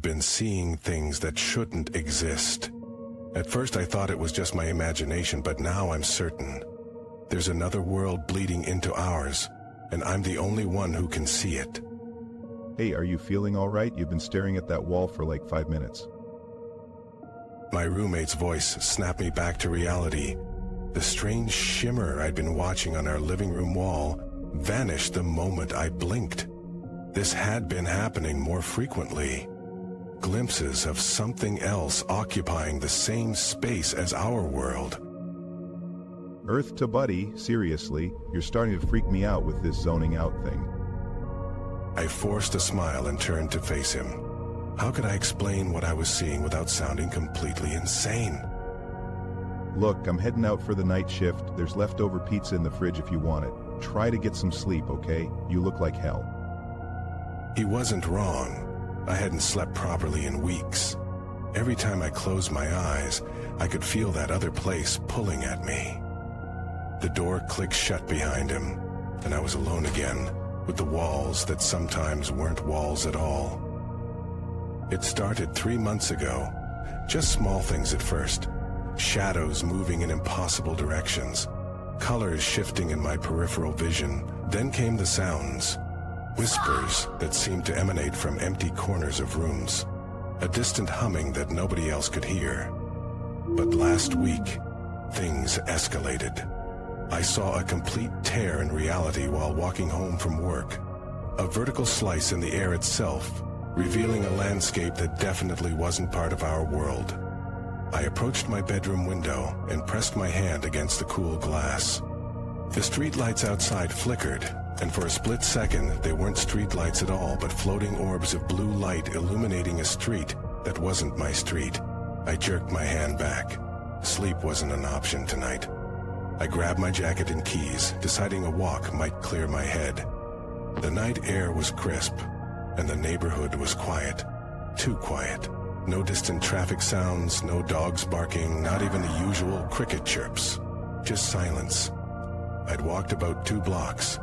been seeing things that shouldn't exist. At first I thought it was just my imagination, but now I'm certain. There's another world bleeding into ours, and I'm the only one who can see it. Hey, are you feeling all right? You've been staring at that wall for like 5 minutes. My roommate's voice snapped me back to reality. The strange shimmer I'd been watching on our living room wall vanished the moment I blinked. This had been happening more frequently. Glimpses of something else occupying the same space as our world. Earth to Buddy, seriously, you're starting to freak me out with this zoning out thing. I forced a smile and turned to face him. How could I explain what I was seeing without sounding completely insane? Look, I'm heading out for the night shift. There's leftover pizza in the fridge if you want it. Try to get some sleep, okay? You look like hell. He wasn't wrong. I hadn't slept properly in weeks. Every time I closed my eyes, I could feel that other place pulling at me. The door clicked shut behind him, and I was alone again, with the walls that sometimes weren't walls at all. It started 3 months ago. Just small things at first. Shadows moving in impossible directions. Colors shifting in my peripheral vision. Then came the sounds. Whispers that seemed to emanate from empty corners of rooms. A distant humming that nobody else could hear. But last week, things escalated. I saw a complete tear in reality while walking home from work. A vertical slice in the air itself, revealing a landscape that definitely wasn't part of our world. I approached my bedroom window and pressed my hand against the cool glass. The streetlights outside flickered, and for a split second they weren't streetlights at all, but floating orbs of blue light illuminating a street that wasn't my street. I jerked my hand back. Sleep wasn't an option tonight. I grabbed my jacket and keys, deciding a walk might clear my head. The night air was crisp, and the neighborhood was quiet. Too quiet. No distant traffic sounds, no dogs barking, not even the usual cricket chirps. Just silence. I'd walked about 2 blocks.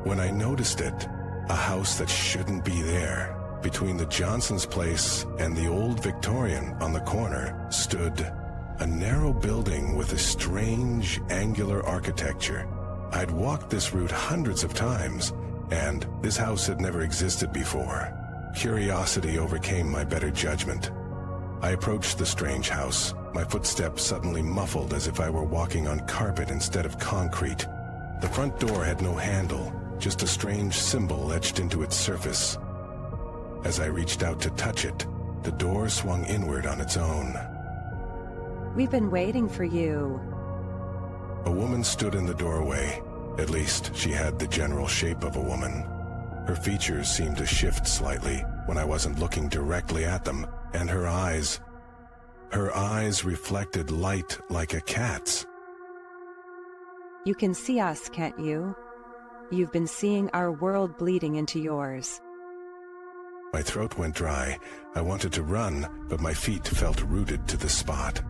When I noticed it, a house that shouldn't be there, between the Johnson's place and the old Victorian on the corner, stood a narrow building with a strange, angular architecture. I'd walked this route hundreds of times, and this house had never existed before. Curiosity overcame my better judgment. I approached the strange house, my footsteps suddenly muffled as if I were walking on carpet instead of concrete. The front door had no handle, just a strange symbol etched into its surface. As I reached out to touch it, the door swung inward on its own. We've been waiting for you. A woman stood in the doorway. At least, she had the general shape of a woman. Her features seemed to shift slightly when I wasn't looking directly at them, and her eyes reflected light like a cat's. You can see us, can't you? You've been seeing our world bleeding into yours. My throat went dry. I wanted to run, but my feet felt rooted to the spot.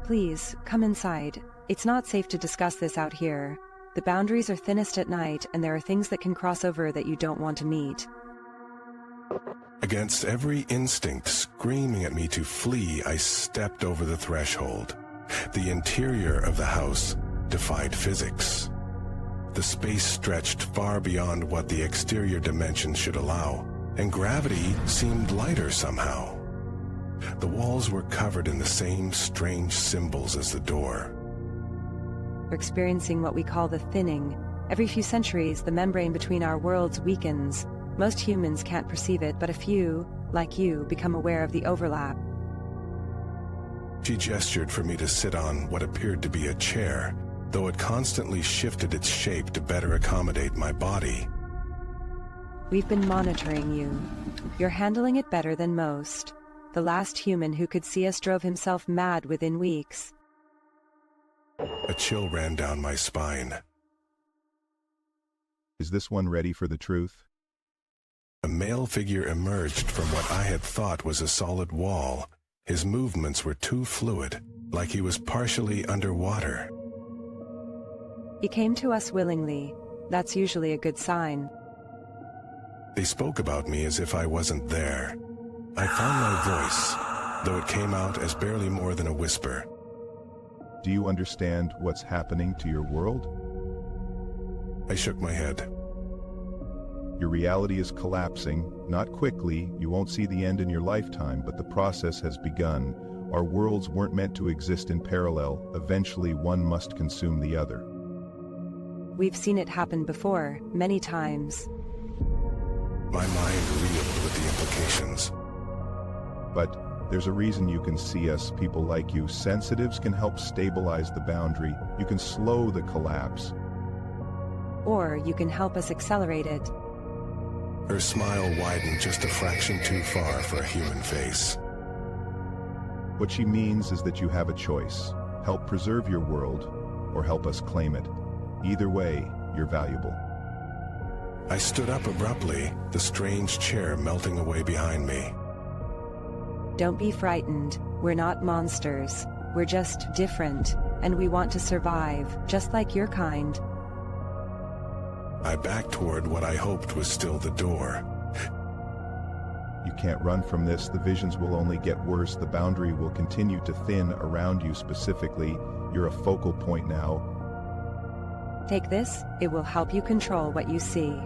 Please, come inside. It's not safe to discuss this out here. The boundaries are thinnest at night, and there are things that can cross over that you don't want to meet. Against every instinct screaming at me to flee, I stepped over the threshold. The interior of the house defied physics. The space stretched far beyond what the exterior dimensions should allow, and gravity seemed lighter somehow. The walls were covered in the same strange symbols as the door. We're experiencing what we call the thinning. Every few centuries, the membrane between our worlds weakens. Most humans can't perceive it, but a few, like you, become aware of the overlap. She gestured for me to sit on what appeared to be a chair, though it constantly shifted its shape to better accommodate my body. We've been monitoring you. You're handling it better than most. The last human who could see us drove himself mad within weeks. A chill ran down my spine. Is this one ready for the truth? A male figure emerged from what I had thought was a solid wall. His movements were too fluid, like he was partially underwater. He came to us willingly. That's usually a good sign. They spoke about me as if I wasn't there. I found my voice, though it came out as barely more than a whisper. Do you understand what's happening to your world? I shook my head. Your reality is collapsing, not quickly, you won't see the end in your lifetime, but the process has begun. Our worlds weren't meant to exist in parallel, eventually one must consume the other. We've seen it happen before, many times. My mind reeled with the implications. But there's a reason you can see us, people like you. Sensitives can help stabilize the boundary. You can slow the collapse. Or you can help us accelerate it. Her smile widened just a fraction too far for a human face. What she means is that you have a choice. Help preserve your world, or help us claim it. Either way, you're valuable. I stood up abruptly, the strange chair melting away behind me. Don't be frightened. We're not monsters. We're just different, and we want to survive, just like your kind. I backed toward what I hoped was still the door. You can't run from this. The visions will only get worse. The boundary will continue to thin around you specifically. You're a focal point now. Take this. It will help you control what you see.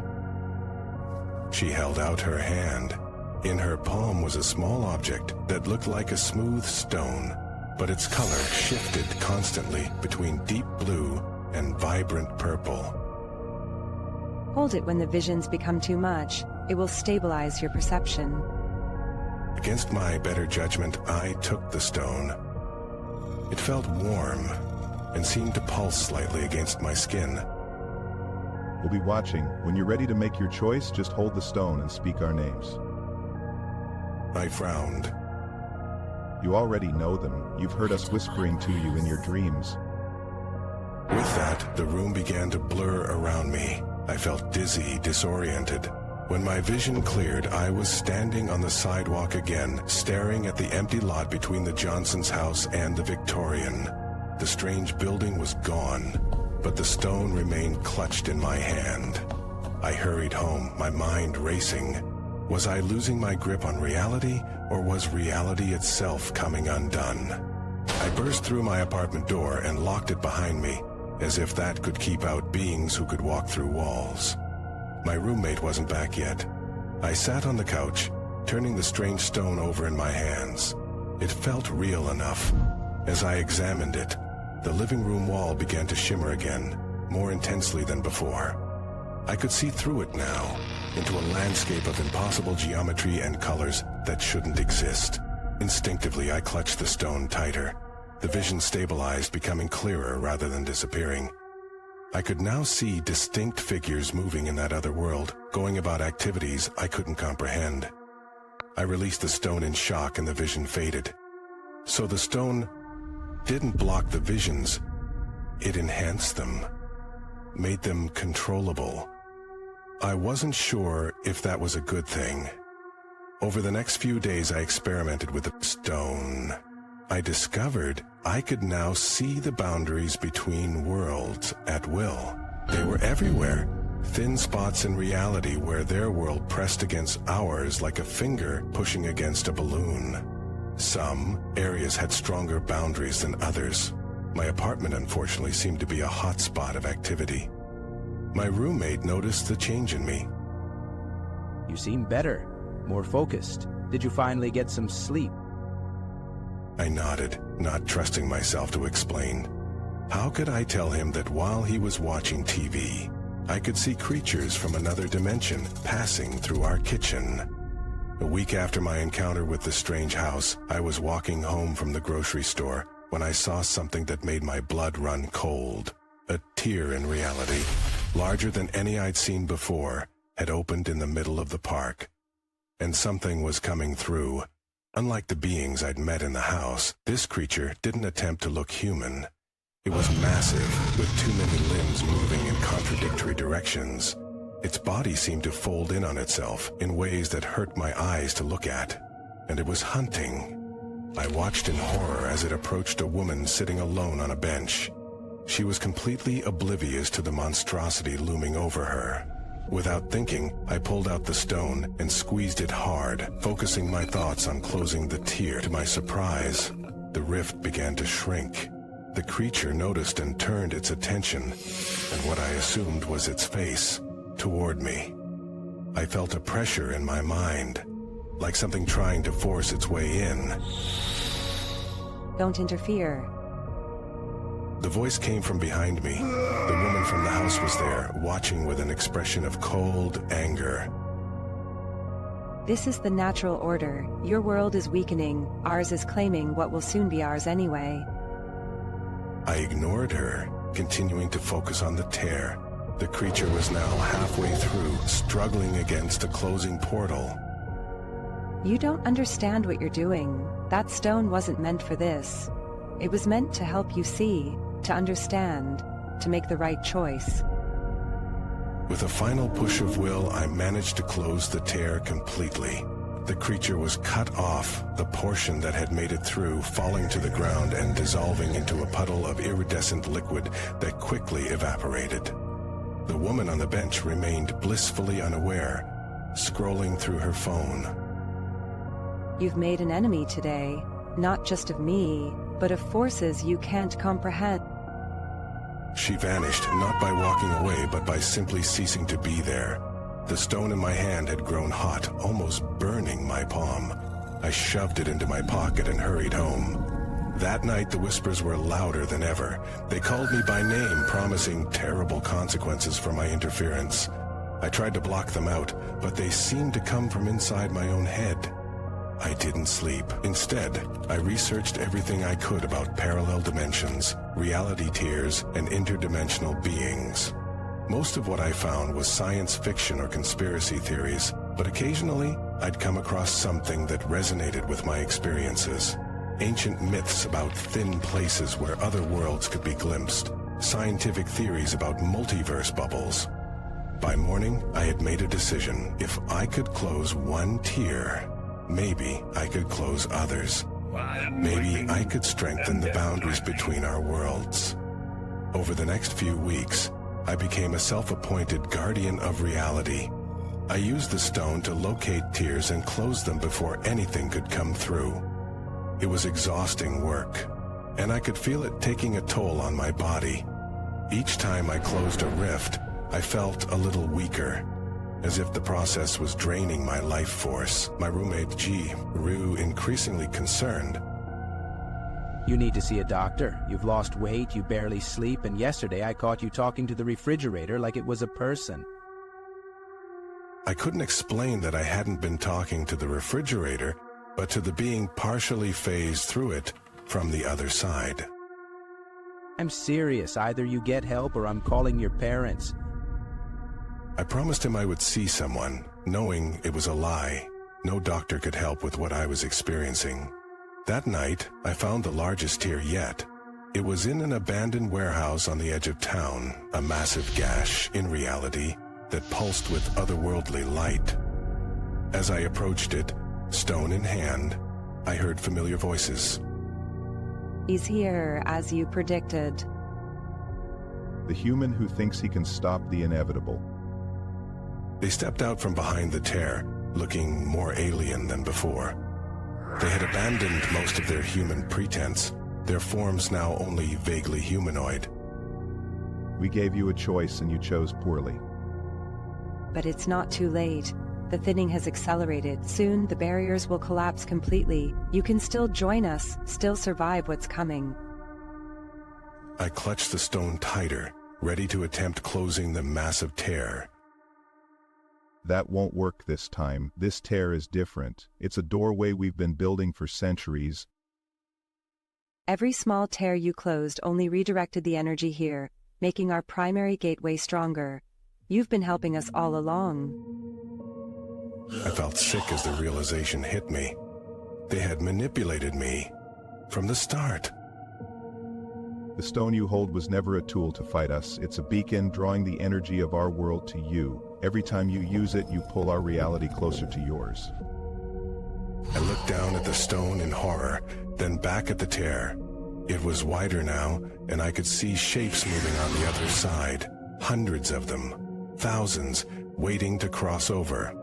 She held out her hand. In her palm was a small object that looked like a smooth stone, but its color shifted constantly between deep blue and vibrant purple. Hold it when the visions become too much. It will stabilize your perception. Against my better judgment, I took the stone. It felt warm and seemed to pulse slightly against my skin. We'll be watching. When you're ready to make your choice, just hold the stone and speak our names. I frowned. You already know them. You've heard us whispering to you in your dreams. With that, the room began to blur around me. I felt dizzy, disoriented. When my vision cleared, I was standing on the sidewalk again, staring at the empty lot between the Johnson's house and the Victorian. The strange building was gone, but the stone remained clutched in my hand. I hurried home, my mind racing. Was I losing my grip on reality, or was reality itself coming undone? I burst through my apartment door and locked it behind me, as if that could keep out beings who could walk through walls. My roommate wasn't back yet. I sat on the couch, turning the strange stone over in my hands. It felt real enough. As I examined it, the living room wall began to shimmer again, more intensely than before. I could see through it now, into a landscape of impossible geometry and colors that shouldn't exist. Instinctively, I clutched the stone tighter. The vision stabilized, becoming clearer rather than disappearing. I could now see distinct figures moving in that other world, going about activities I couldn't comprehend. I released the stone in shock and the vision faded. So the stone didn't block the visions, it enhanced them, made them controllable. I wasn't sure if that was a good thing. Over the next few days, I experimented with the stone. I discovered I could now see the boundaries between worlds at will. They were everywhere, thin spots in reality where their world pressed against ours like a finger pushing against a balloon. Some areas had stronger boundaries than others. My apartment, unfortunately, seemed to be a hot spot of activity. My roommate noticed the change in me. You seem better, more focused. Did you finally get some sleep? I nodded, not trusting myself to explain. How could I tell him that while he was watching TV, I could see creatures from another dimension passing through our kitchen? A week after my encounter with the strange house, I was walking home from the grocery store when I saw something that made my blood run cold. A tear in reality, larger than any I'd seen before, had opened in the middle of the park. And something was coming through. Unlike the beings I'd met in the house, this creature didn't attempt to look human. It was massive, with too many limbs moving in contradictory directions. Its body seemed to fold in on itself in ways that hurt my eyes to look at. And it was hunting. I watched in horror as it approached a woman sitting alone on a bench. She was completely oblivious to the monstrosity looming over her. Without thinking, I pulled out the stone and squeezed it hard, focusing my thoughts on closing the tear. To my surprise, the rift began to shrink. The creature noticed and turned its attention, and what I assumed was its face, toward me. I felt a pressure in my mind, like something trying to force its way in. Don't interfere. The voice came from behind me. The woman from the house was there, watching with an expression of cold anger. This is the natural order. Your world is weakening, ours is claiming what will soon be ours anyway. I ignored her, continuing to focus on the tear. The creature was now halfway through, struggling against a closing portal. You don't understand what you're doing. That stone wasn't meant for this. It was meant to help you see, to understand, to make the right choice. With a final push of will, I managed to close the tear completely. The creature was cut off, the portion that had made it through falling to the ground and dissolving into a puddle of iridescent liquid that quickly evaporated. The woman on the bench remained blissfully unaware, scrolling through her phone. You've made an enemy today, not just of me, but of forces you can't comprehend. She vanished, not by walking away, but by simply ceasing to be there. The stone in my hand had grown hot, almost burning my palm. I shoved it into my pocket and hurried home. That night, the whispers were louder than ever. They called me by name, promising terrible consequences for my interference. I tried to block them out, but they seemed to come from inside my own head. I didn't sleep. Instead, I researched everything I could about parallel dimensions, reality tiers, and interdimensional beings. Most of what I found was science fiction or conspiracy theories, but occasionally I'd come across something that resonated with my experiences. Ancient myths about thin places where other worlds could be glimpsed, scientific theories about multiverse bubbles. By morning, I had made a decision. If I could close one tier, maybe I could close others. Maybe I could strengthen the boundaries between our worlds. Over the next few weeks, I became a self-appointed guardian of reality. I used the stone to locate tiers and close them before anything could come through. It was exhausting work, and I could feel it taking a toll on my body. Each time I closed a rift, I felt a little weaker, as if the process was draining my life force. My roommate G grew increasingly concerned. You need to see a doctor. You've lost weight, you barely sleep, and yesterday I caught you talking to the refrigerator like it was a person. I couldn't explain that I hadn't been talking to the refrigerator, but to the being partially phased through it from the other side. I'm serious. Either you get help or I'm calling your parents. I promised him I would see someone, knowing it was a lie. No doctor could help with what I was experiencing. That night, I found the largest tier yet. It was in an abandoned warehouse on the edge of town, a massive gash, in reality, that pulsed with otherworldly light. As I approached it, stone in hand, I heard familiar voices. He's here, as you predicted. The human who thinks he can stop the inevitable. They stepped out from behind the tear, looking more alien than before. They had abandoned most of their human pretense, their forms now only vaguely humanoid. We gave you a choice and you chose poorly. But it's not too late. The thinning has accelerated. Soon, the barriers will collapse completely. You can still join us, still survive what's coming. I clutched the stone tighter, ready to attempt closing the massive tear. That won't work this time. This tear is different. It's a doorway we've been building for centuries. Every small tear you closed only redirected the energy here, making our primary gateway stronger. You've been helping us all along. I felt sick as the realization hit me. They had manipulated me from the start. The stone you hold was never a tool to fight us. It's a beacon drawing the energy of our world to you. Every time you use it, you pull our reality closer to yours. I looked down at the stone in horror, then back at the tear. It was wider now, and I could see shapes moving on the other side. Hundreds of them. Thousands, waiting to cross over.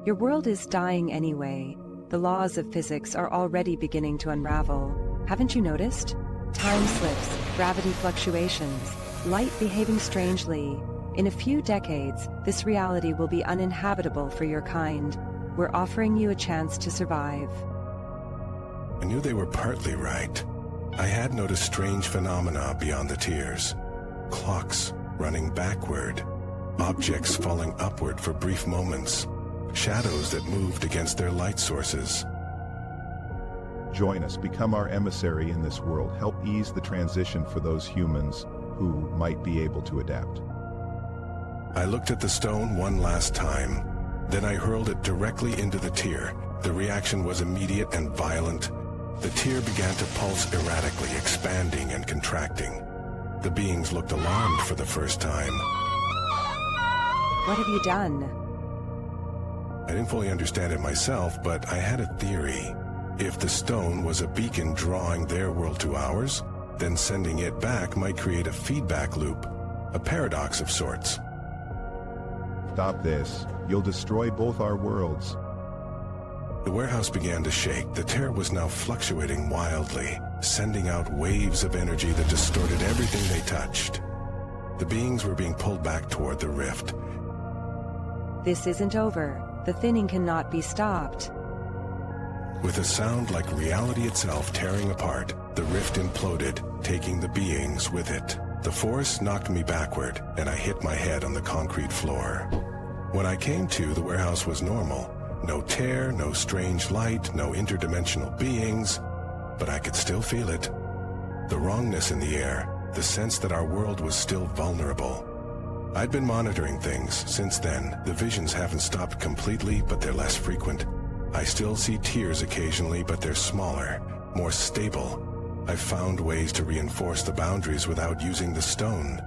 Your world is dying anyway. The laws of physics are already beginning to unravel. Haven't you noticed? Time slips, gravity fluctuations, light behaving strangely. In a few decades, this reality will be uninhabitable for your kind. We're offering you a chance to survive. I knew they were partly right. I had noticed strange phenomena beyond the tiers. Clocks running backward, objects falling upward for brief moments, shadows that moved against their light sources. Join us, become our emissary in this world, help ease the transition for those humans who might be able to adapt. I looked at the stone one last time, then I hurled it directly into the tier. The reaction was immediate and violent. The tier began to pulse erratically, expanding and contracting. The beings looked alarmed for the first time. What have you done? I didn't fully understand it myself, but I had a theory. If the stone was a beacon drawing their world to ours, then sending it back might create a feedback loop, a paradox of sorts. Stop this. You'll destroy both our worlds. The warehouse began to shake. The tear was now fluctuating wildly, sending out waves of energy that distorted everything they touched. The beings were being pulled back toward the rift. This isn't over. The thinning cannot be stopped. With a sound like reality itself tearing apart, the rift imploded, taking the beings with it. The force knocked me backward, and I hit my head on the concrete floor. When I came to, the warehouse was normal. No tear, no strange light, no interdimensional beings, but I could still feel it. The wrongness in the air, the sense that our world was still vulnerable. I'd been monitoring things since then. The visions haven't stopped completely, but they're less frequent. I still see tears occasionally, but they're smaller, more stable. I've found ways to reinforce the boundaries without using the stone.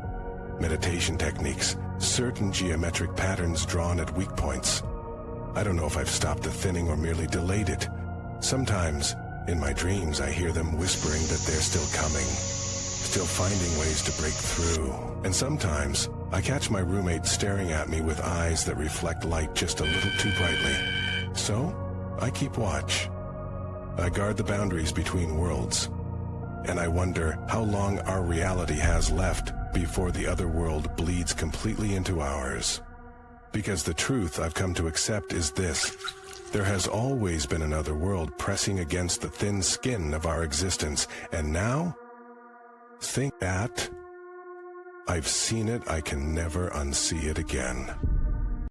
Meditation techniques, certain geometric patterns drawn at weak points. I don't know if I've stopped the thinning or merely delayed it. Sometimes, in my dreams, I hear them whispering that they're still coming, still finding ways to break through. And sometimes, I catch my roommate staring at me with eyes that reflect light just a little too brightly. So, I keep watch. I guard the boundaries between worlds. And I wonder how long our reality has left before the other world bleeds completely into ours. Because the truth I've come to accept is this: there has always been another world pressing against the thin skin of our existence, and now, think that I've seen it, I can never unsee it again.